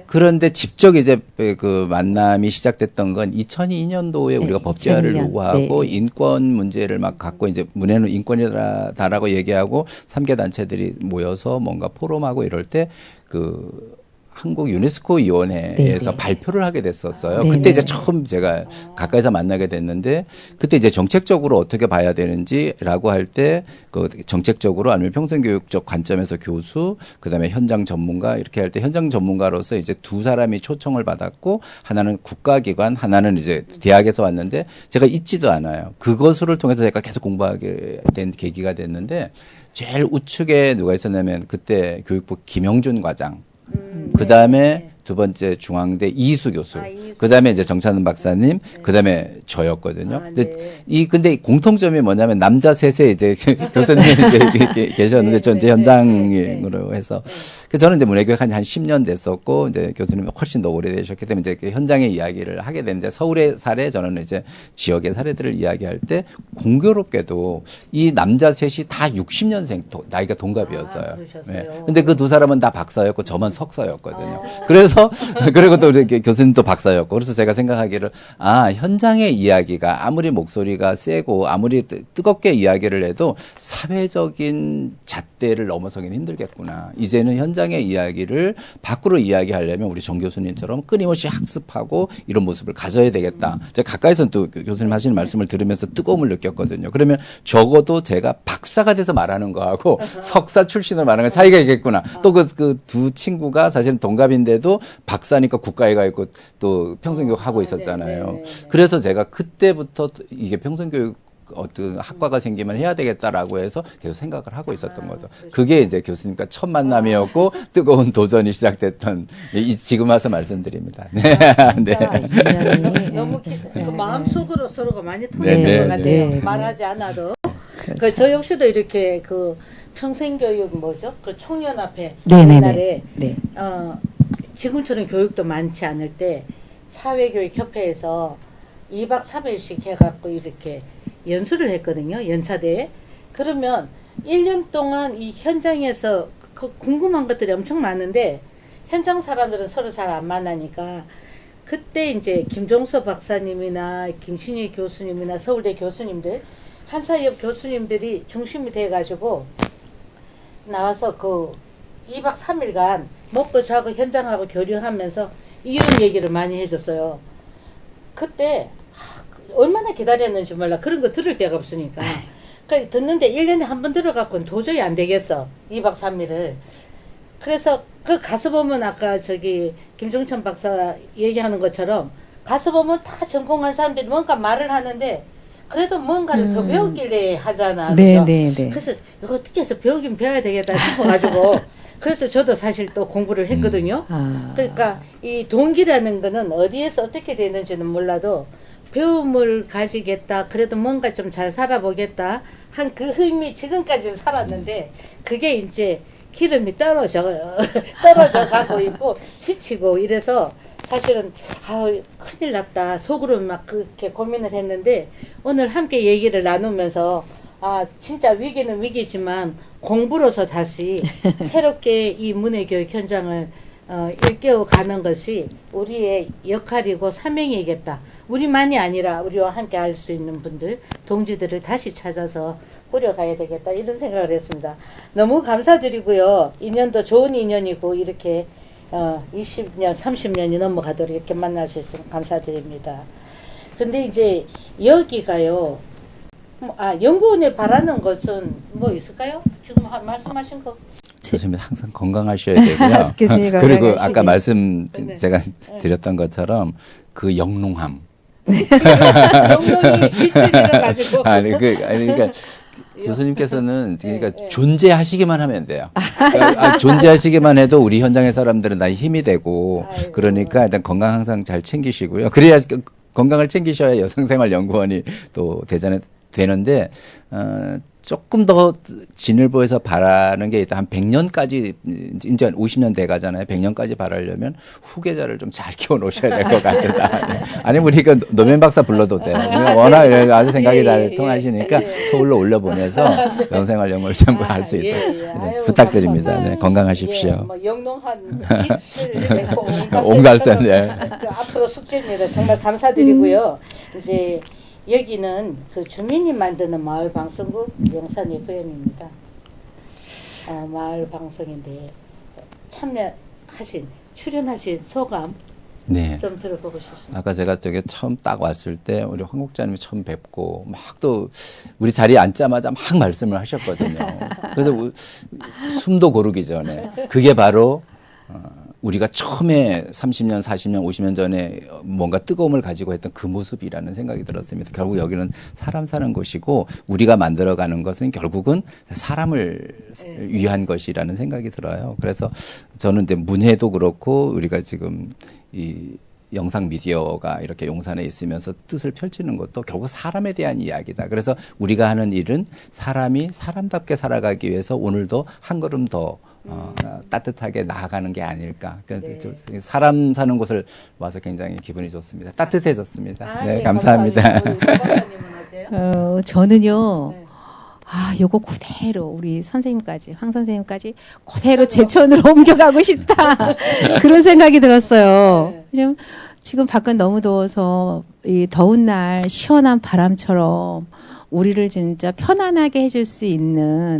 B: 그런데 직접 이제 그 만남이 시작됐던 건 2002년도에 우리가 법제화를
C: 2002년.
B: 요구하고 인권 문제를 막 갖고 이제 문해는 인권이다라고 얘기하고 3개 단체들이 모여서 뭔가 포럼하고 이럴 때 한국 유네스코 위원회에서
C: 네네.
B: 발표를 하게 됐었어요.
C: 네네.
B: 그때 이제 처음 제가 가까이서 만나게 됐는데 그때 이제 정책적으로 어떻게 봐야 되는지라고 할 때 그 정책적으로 아니면 평생교육적 관점에서 교수 그다음에 현장 전문가 이렇게 할 때 현장 전문가로서 이제 두 사람이 초청을 받았고 하나는 국가기관 하나는 이제 대학에서 왔는데 제가 잊지도 않아요. 그것을 통해서 제가 계속 공부하게 된 계기가 됐는데 제일 우측에 누가 있었냐면 그때 교육부 김영준 과장 그 다음에 두 번째 중앙대 이수 교수, 그 다음에 이제 정찬은 박사님, 그 다음에 저였거든요. 근데 공통점이 뭐냐면 남자 셋에 이제 교수님이 이제 계셨는데 전 이제 현장으로 해서. 그래서 저는 이제 문해교육 한 10년 됐었고, 이제 교수님이 훨씬 더 오래되셨기 때문에 이제 그 현장의 이야기를 하게 됐는데 서울의 사례, 저는 이제 지역의 사례들을 이야기할 때 공교롭게도 이 남자 셋이 다 60년생, 나이가 동갑이었어요. 네. 근데 그 두 사람은 다 박사였고 저만 석사였거든요. 그래서 그리고 또 이렇게 교수님도 박사였고 그래서 제가 생각하기를 현장의 이야기가 아무리 목소리가 세고 아무리 뜨겁게 이야기를 해도 사회적인 잣대를 넘어서기는 힘들겠구나. 이제는 현장의 이야기를 밖으로 이야기하려면 우리 정 교수님처럼 끊임없이 학습하고 이런 모습을 가져야 되겠다. 제가 가까이서 또 교수님 하시는 말씀을 들으면서 뜨거움을 느꼈거든요. 그러면 적어도 제가 박사가 돼서 말하는 거하고 석사 출신으로 말하는 거 차이가 있겠구나. 또 그 두 친구가 사실은 동갑인데도 박사니까 국가에 가 있고 또 평생교육 하고 있었잖아요. 그래서 제가 그때부터 이게 평생교육 어떤 학과가 생기면 해야 되겠다라고 해서 계속 생각을 하고 있었던 거죠. 그게 이제 교수님과 첫 만남이었고 뜨거운 도전이 시작됐던 지금 와서 말씀드립니다. 네. 네.
A: 너무 그 마음속으로 서로가 많이 통했던 것 같아요. 말하지 않아도. 그렇죠. 저 역시도 이렇게 그 평생교육 뭐죠? 그 총연합회 옛날에 지금처럼 교육도 많지 않을 때 사회교육협회에서 2박 3일씩 해갖고 이렇게 연수를 했거든요. 연차대에. 그러면 1년 동안 이 현장에서 궁금한 것들이 엄청 많은데 현장 사람들은 서로 잘 안 만나니까 그때 이제 김종서 박사님이나 김신희 교수님이나 서울대 교수님들 한사협 교수님들이 중심이 돼가지고 나와서 그 2박 3일간 먹고 자고 현장하고 교류하면서 이런 얘기를 많이 해줬어요. 그때 얼마나 기다렸는지 몰라. 그런 거 들을 데가 없으니까. 그 듣는데 1년에 한 번 들어갖고는 도저히 안 되겠어. 2박 3일을. 그래서 그 가서 보면 아까 저기 김종천 박사 얘기하는 것처럼 가서 보면 다 전공한 사람들이 뭔가 말을 하는데 그래도 뭔가를 더 배우길래 하잖아. 그죠? 그래서 이거 어떻게 해서 배우긴 배워야 되겠다 싶어가지고 그래서 저도 사실 또 공부를 했거든요. 그러니까 이 동기라는 거는 어디에서 어떻게 되는지는 몰라도 배움을 가지겠다. 그래도 뭔가 좀 잘 살아보겠다. 한 그 힘이 지금까지는 살았는데 그게 이제 기름이 떨어져 가고 있고 지치고 이래서 사실은 큰일 났다. 속으로 막 그렇게 고민을 했는데 오늘 함께 얘기를 나누면서 진짜 위기는 위기지만 공부로서 다시 새롭게 이 문해교육 현장을 일깨워가는 것이 우리의 역할이고 사명이겠다. 우리만이 아니라 우리와 함께 할 수 있는 분들, 동지들을 다시 찾아서 꾸려가야 되겠다. 이런 생각을 했습니다. 너무 감사드리고요. 인연도 좋은 인연이고 이렇게 20년, 30년이 넘어가도록 이렇게 만날 수 있으면 감사드립니다. 근데 이제 여기가요. 연구원에 바라는 것은 뭐 있을까요? 지금 말씀하신 거.
B: 교수님 항상 건강하셔야 되고요. 그리고 아까 말씀 제가 드렸던 것처럼 그 영롱함.
A: 영롱이 빛을 가지고.
B: 그러니까 교수님께서는 그러니까 존재하시기만 하면 돼요. 존재하시기만 해도 우리 현장의 사람들은 다 힘이 되고 그러니까 일단 건강 항상 잘 챙기시고요. 그래야 건강을 챙기셔야 여성생활연구원이 또 되는데 조금 더 진일보에서 바라는 게 일단 한 100년까지 이제 50년 돼 가잖아요. 100년까지 바라려면 후계자를 좀 잘 키워 놓으셔야 될 것 같다. 네. 아니면 우리가 노면 박사 불러도 돼요. 워낙 아주 생각이 잘 통하시니까 서울로 올려보내서 영생활연구를 전부할 수 있도록 부탁드립니다. 네, 건강하십시오.
A: 뭐 영롱한 빛을
B: 온갈선. 네.
A: 앞으로 숙제입니다. 정말 감사드리고요. 이제 여기는 그 주민이 만드는 마을 방송국 용산 FM입니다. 마을 방송인데 참여하신 출연하신 소감
B: 네.
A: 좀 들어보고 싶습니다.
B: 아까 제가 저기 처음 딱 왔을 때 우리 황 국장님이 처음 뵙고 막 또 우리 자리에 앉자마자 막 말씀을 하셨거든요. 그래서 숨도 고르기 전에 그게 바로 우리가 처음에 30년, 40년, 50년 전에 뭔가 뜨거움을 가지고 했던 그 모습이라는 생각이 들었습니다. 결국 여기는 사람 사는 곳이고 우리가 만들어가는 것은 결국은 사람을 위한 것이라는 생각이 들어요. 그래서 저는 이제 문해도 그렇고 우리가 지금 이 영상 미디어가 이렇게 용산에 있으면서 뜻을 펼치는 것도 결국 사람에 대한 이야기다. 그래서 우리가 하는 일은 사람이 사람답게 살아가기 위해서 오늘도 한 걸음 더 따뜻하게 나아가는 게 아닐까. 그러니까
A: 네.
B: 사람 사는 곳을 와서 굉장히 기분이 좋습니다. 따뜻해졌습니다. 네,
A: 네,
B: 감사합니다.
A: 우리 박사님은 어때요?
C: 저는요.
A: 네.
C: 요거 그대로 우리 선생님까지, 황 선생님까지 그대로 제천으로 옮겨가고 싶다. 그런 생각이 들었어요.
A: 네.
C: 왜냐면 지금 밖은 너무 더워서 이 더운 날 시원한 바람처럼 우리를 진짜 편안하게 해줄 수 있는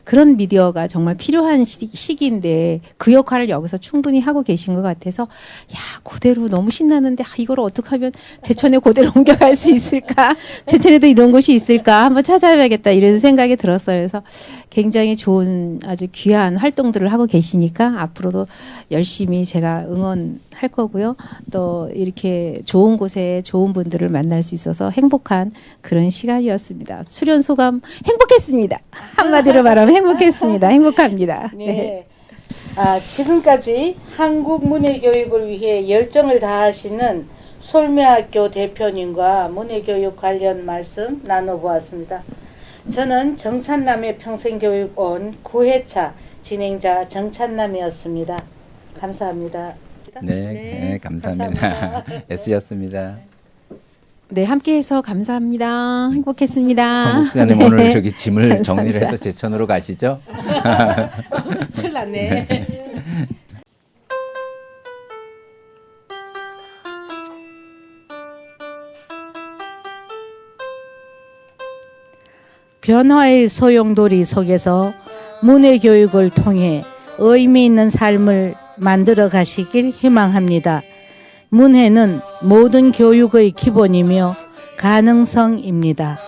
C: 그런 미디어가 정말 필요한 시기인데 그 역할을 여기서 충분히 하고 계신 것 같아서 그대로 너무 신나는데 이걸 어떻게 하면 제천에 그대로 옮겨갈 수 있을까? 제천에도 이런 곳이 있을까? 한번 찾아봐야겠다 이런 생각이 들었어요. 그래서 굉장히 좋은 아주 귀한 활동들을 하고 계시니까 앞으로도 열심히 제가 응원할 거고요. 또 이렇게 좋은 곳에 좋은 분들을 만날 수 있어서 행복한 그런 시간이었습니다. 수련 소감 행복했습니다. 한마디로 말하면 행복했습니다. 행복합니다.
A: 네. 지금까지 한국 문해교육을 위해 열정을 다하시는 솔매학교 대표님과 문해교육 관련 말씀 나눠보았습니다. 저는 정찬남의 평생교육원 9회차 진행자 정찬남이었습니다. 감사합니다.
B: 네, 감사합니다. S였습니다.
C: 네, 함께해서 감사합니다. 행복했습니다.
B: 황 목사님 오늘
C: 네.
B: 저기 짐을 정리를 해서 제천으로 가시죠?
A: 큰일 났네. 변화의 소용돌이 속에서 문해교육을 통해 의미 있는 삶을 만들어 가시길 희망합니다. 문해는 모든 교육의 기본이며 가능성입니다.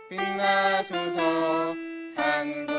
D: 빛나소서 한국